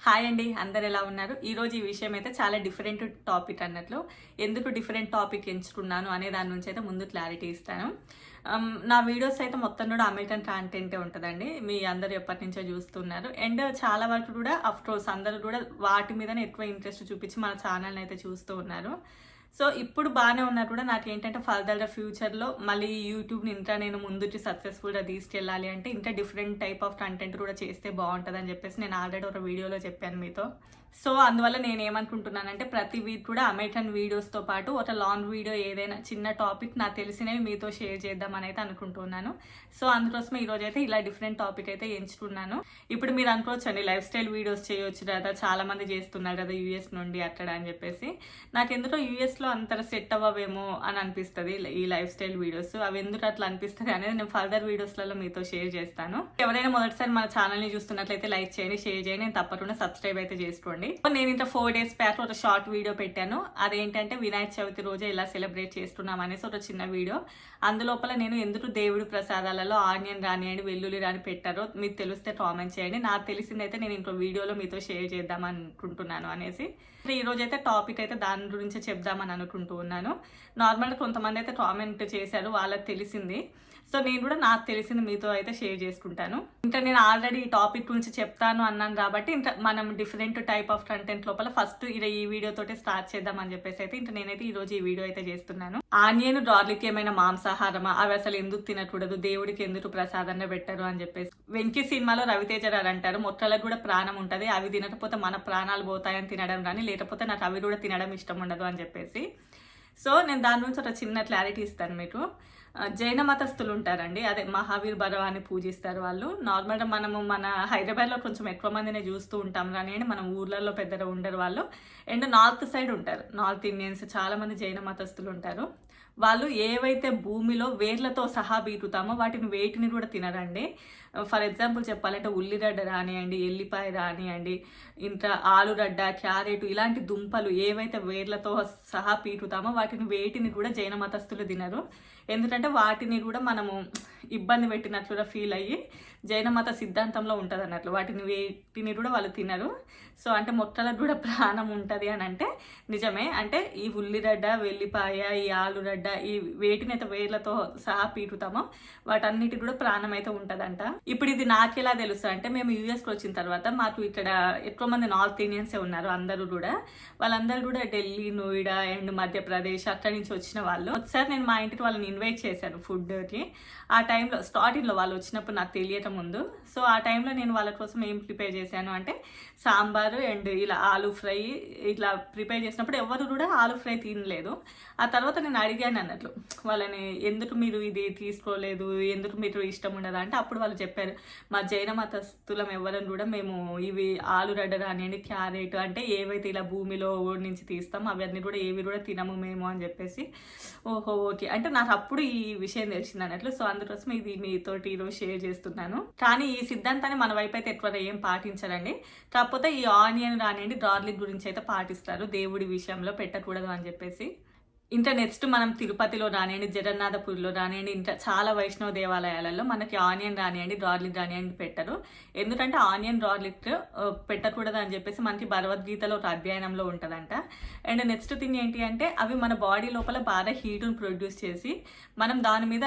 Hi అండి, అందరు ఎలా ఉన్నారు? ఈరోజు ఈ విషయం అయితే చాలా డిఫరెంట్ టాపిక్ అన్నట్లు. ఎందుకు డిఫరెంట్ టాపిక్ ఎంచుకున్నాను అనే దాని నుంచి అయితే ముందు క్లారిటీ ఇస్తాను. నా వీడియోస్ అయితే మొత్తం కూడా అమెరికన్ కంటెంటే ఉంటుందండి. మీ అందరు ఎప్పటి నుంచో చూస్తున్నారు. అండ్ చాలా వరకు కూడా అఫ్కోర్స్ అందరూ కూడా వాటి మీదనే ఎక్కువ ఇంట్రెస్ట్ చూపించి మన ఛానల్ని అయితే చూస్తూ ఉన్నారు. సో ఇప్పుడు బాగానే ఉన్నారు కూడా. నాకు ఏంటంటే ఫర్దర్గా ఫ్యూచర్లో మళ్ళీ యూట్యూబ్ని ఇంకా నేను ముందుకి సక్సెస్ఫుల్గా తీసుకెళ్ళాలి అంటే ఇంకా డిఫరెంట్ టైప్ ఆఫ్ కంటెంట్ కూడా చేస్తే బాగుంటుంది అని చెప్పేసి నేను ఆల్రెడీ ఒక వీడియోలో చెప్పాను మీతో. సో అందువల్ల నేను ఏమనుకుంటున్నానంటే ప్రతి వీక్ కూడా అమెరికన్ వీడియోస్తో పాటు ఒక లాంగ్ వీడియో ఏదైనా చిన్న టాపిక్ నాకు తెలిసినవి మీతో షేర్ చేద్దామని అయితే అనుకుంటున్నాను. సో అందుకోసమే ఈరోజు అయితే ఇలా డిఫరెంట్ టాపిక్ అయితే ఎంచుకున్నాను. ఇప్పుడు మీరు అనుకోవచ్చండి లైఫ్ స్టైల్ వీడియోస్ చేయొచ్చు కదా, చాలా మంది చేస్తున్నారు కదా యూఎస్ నుండి అక్కడ అని చెప్పేసి. నాకు ఎందుకో యూఎస్లో అంత సెట్ అవ్వవేమో అని అనిపిస్తుంది ఈ లైఫ్ స్టైల్ వీడియోస్. అవి ఎందుకు అట్లా అనిపిస్తుంది అనేది నేను ఫర్దర్ వీడియోస్లలో మీతో షేర్ చేస్తాను. ఎవరైనా మొదటిసారి మన ఛానల్ని చూస్తున్నట్లయితే లైక్ చేయండి, షేర్ చేయండి, నేను తప్పకుండా సబ్స్క్రైబ్ అయితే చేసుకోండి. నేను ఇంత 4 days బ్యాక్ ఒక షార్ట్ వీడియో పెట్టాను. అదేంటంటే వినాయక చవితి రోజు ఎలా సెలబ్రేట్ చేస్తున్నాం అనేసి ఒక చిన్న వీడియో. అందులోపల నేను ఎందుకు దేవుడి ప్రసాదాలలో ఆనియన్ రానియండి, వెల్లుల్లి రాని పెట్టారో మీకు తెలిస్తే కామెంట్ చేయండి. నాకు తెలిసిందైతే నేను ఇంకో వీడియోలో మీతో షేర్ చేద్దాం అనుకుంటున్నాను అనేసి. ఈ రోజు అయితే టాపిక్ అయితే దాని గురించి చెప్దామని అనుకుంటూ ఉన్నాను. నార్మల్గా కొంతమంది అయితే కామెంట్ చేశారు, వాళ్ళకి తెలిసింది. సో నేను కూడా నాకు తెలిసింది మీతో అయితే షేర్ చేసుకుంటాను. ఇంకా నేను ఆల్రెడీ ఈ టాపిక్ గురించి చెప్తాను అన్నాను కాబట్టి ఇంకా మనం డిఫరెంట్ టైప్ ఆఫ్ కంటెంట్ లోపల ఫస్ట్ ఈ వీడియోతోటి స్టార్ట్ చేద్దాం చెప్పేసి అయితే ఇంకా నేనైతే ఈ రోజు ఈ వీడియో అయితే చేస్తున్నాను. ఆనియన్ గార్లిక్ ఏమైనా మాంసాహారమా, అవి అసలు ఎందుకు తినకూడదు, దేవుడికి ఎందుకు ప్రసాదంగా పెట్టరు అని చెప్పేసి. వెంకీ సినిమాలో రవితేజ గారు అంటారు మొక్కలకు కూడా ప్రాణం ఉంటుంది, అవి తినకపోతే మన ప్రాణాలు పోతాయని తినడం కానీ, లేకపోతే నాకు అవి కూడా తినడం ఇష్టం ఉండదు అని చెప్పేసి. సో నేను దాని గురించి ఒక చిన్న క్లారిటీ ఇస్తాను మీకు. జైన మతస్థులు ఉంటారండి, అదే మహావీర్ భగవాన్ని పూజిస్తారు వాళ్ళు. నార్మల్గా మనము మన హైదరాబాద్లో కొంచెం ఎక్కువ మందినే చూస్తూ ఉంటాం కానీ మనం ఊర్లలో పెద్దగా ఉండరు వాళ్ళు. అండ్ నార్త్ సైడ్ ఉంటారు, నార్త్ ఇండియన్స్ చాలా మంది జైన మతస్థులు ఉంటారు. వాళ్ళు ఏవైతే భూమిలో వేర్లతో సహా బీటుతామో వాటిని వేటిని కూడా తినరండి. ఫర్ ఎగ్జాంపుల్ చెప్పాలంటే ఉల్లిగడ్డ రానియండి, ఎల్లిపాయ రానియండి, ఇంకా ఆలుగడ్డ, క్యారెట్ ఇలాంటి దుంపలు ఏవైతే వేర్లతో సహా పీటుతామో వాటిని వేటిని కూడా జైన మతస్థులు తినరు. ఎందుకంటే వాటిని కూడా మనము ఇబ్బంది పెట్టినట్లుగా ఫీల్ అయ్యి జైన మత సిద్ధాంతంలో ఉంటుంది అన్నట్లు, వేటిని కూడా వాళ్ళు తినరు. సో అంటే మొక్కలకు కూడా ప్రాణం ఉంటుంది అని అంటే నిజమే. అంటే ఈ ఉల్లిగడ్డ, వెల్లిపాయ, ఈ ఆలుగడ్డ, ఈ వేటిని అయితే వేర్లతో సహా పీటుతామో వాటన్నిటి కూడా ప్రాణం అయితే ఉంటుందంట. ఇప్పుడు ఇది నాకెలా తెలుసు అంటే మేము యూఎస్కి వచ్చిన తర్వాత మాకు ఇక్కడ ఎక్కువ మంది నార్త్ ఇండియన్సే ఉన్నారు. అందరూ కూడా వాళ్ళందరూ కూడా ఢిల్లీ, నోయిడా అండ్ మధ్యప్రదేశ్ అక్కడి నుంచి వచ్చిన వాళ్ళు. ఒకసారి నేను మా ఇంటికి వాళ్ళని ఇన్వైట్ చేశాను ఫుడ్కి. ఆ టైంలో స్టార్టింగ్లో వాళ్ళు వచ్చినప్పుడు నాకు తెలియక ముందు. సో ఆ టైంలో నేను వాళ్ళ కోసం ఏం ప్రిపేర్ చేశాను అంటే సాంబారు అండ్ ఇలా ఆలూ ఫ్రై ఇట్లా ప్రిపేర్ చేసినప్పుడు ఎవరు కూడా ఆలూ ఫ్రై తినలేదు. ఆ తర్వాత నేను అడిగాను అన్నట్లు వాళ్ళని, ఎందుకు మీరు ఇది తీసుకోలేదు, ఎందుకు మీరు ఇష్టం ఉండదా అంటే అప్పుడు వాళ్ళు చెప్పారు, మా జైన మతస్థులం ఎవరని కూడా మేము ఇవి ఆలుగడ్డ కానివ్వండి, క్యారెట్ అంటే ఏవైతే ఇలా భూమిలో నుంచి తీస్తామో అవన్నీ కూడా ఏవి కూడా తినము మేము అని చెప్పేసి. ఓహో ఓకే అంటే నాకు అప్పుడు ఈ విషయం తెలిసింది అన్నట్లు. సో అందుకోసం ఇది మీతోటి ఈరోజు షేర్ చేస్తున్నాను. కానీ ఈ సిద్ధాంతాన్ని మన వైపు అయితే ఎక్కువ ఏం పాటించారండి. కాకపోతే ఈ ఆనియన్ రానియండి, గార్లిక్ గురించి అయితే పాటిస్తారు, దేవుడి విషయంలో పెట్టకూడదు అని చెప్పేసి. ఇంకా నెక్స్ట్ మనం తిరుపతిలో రానియండి, జగన్నాథపూర్లో రానియండి, ఇంకా చాలా వైష్ణవ దేవాలయాలలో మనకి ఆనియన్ రానియండి, గార్లిక్ రానియండి పెట్టరు. ఎందుకంటే ఆనియన్ గార్లిక్ పెట్టకూడదు అని చెప్పేసి మనకి భగవద్గీతలో ఒక అధ్యయనంలో ఉంటుందంట. అండ్ నెక్స్ట్ థింగ్ ఏంటి అంటే అవి మన బాడీ లోపల బాగా హీట్ను ప్రొడ్యూస్ చేసి మనం దాని మీద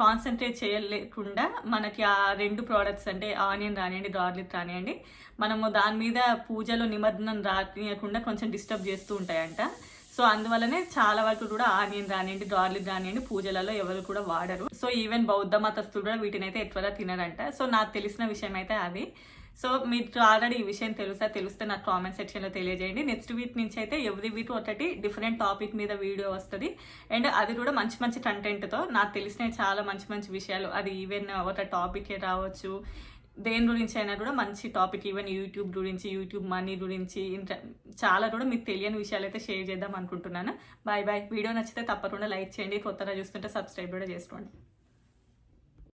కాన్సన్ట్రేట్ చేయలేకుండా మనకి ఆ 2 ప్రోడక్ట్స్ అంటే ఆనియన్ రానియండి, గార్లిక్ రానియండి మనము దాని మీద పూజలో నిమగ్నం రానియకుండా కొంచెం డిస్టర్బ్ చేస్తూ ఉంటాయంట. సో అందువల్లనే చాలా వరకు కూడా ఆనియన్ రానియండి, గార్లిక్ రానియండి పూజలలో ఎవరు కూడా వాడరు. సో ఈవెన్ బౌద్ధ మతస్థులు కూడా వీటిని అయితే ఎక్కువగా తినరంట. సో నాకు తెలిసిన విషయం అయితే అది. సో మీకు ఆల్రెడీ ఈ విషయం తెలిస్తే నాకు కామెంట్ సెక్షన్లో తెలియజేయండి. నెక్స్ట్ వీక్ నుంచి అయితే ఎవ్రీ వీక్ ఒకటి డిఫరెంట్ టాపిక్ మీద వీడియో వస్తుంది. అండ్ అది కూడా మంచి మంచి కంటెంట్తో నాకు తెలిసిన చాలా మంచి మంచి విషయాలు, అది ఈవెన్ ఒక టాపికే రావచ్చు, దేని గురించి అయినా కూడా మంచి టాపిక్, ఈవెన్ యూట్యూబ్ గురించి, యూట్యూబ్ మనీ గురించి, ఇంకా చాలా కూడా మీకు తెలియని విషయాలు అయితే షేర్ చేద్దాం అనుకుంటున్నాను. Bye bye. వీడియో నచ్చితే తప్పకుండా లైక్ చేయండి, కొత్తగా చూస్తుంటే సబ్స్క్రైబ్ కూడా చేసుకోండి.